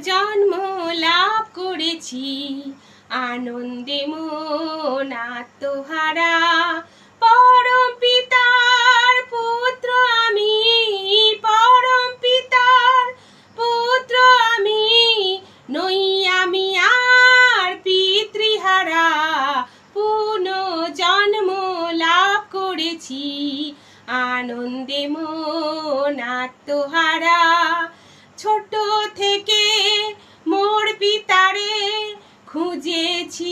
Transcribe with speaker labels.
Speaker 1: জন্ম লাভ করেছি, আনন্দে মন আত্মহারা। পরম পিতার পুত্র আমি, পরম পিতার পুত্র আমি, নই আমি আর পিতৃহারা। পুনঃ জন্ম লাভ করেছি, আনন্দে মন আত্মহারা। ছোট থেকে মোর পিতারে খুঁজেছি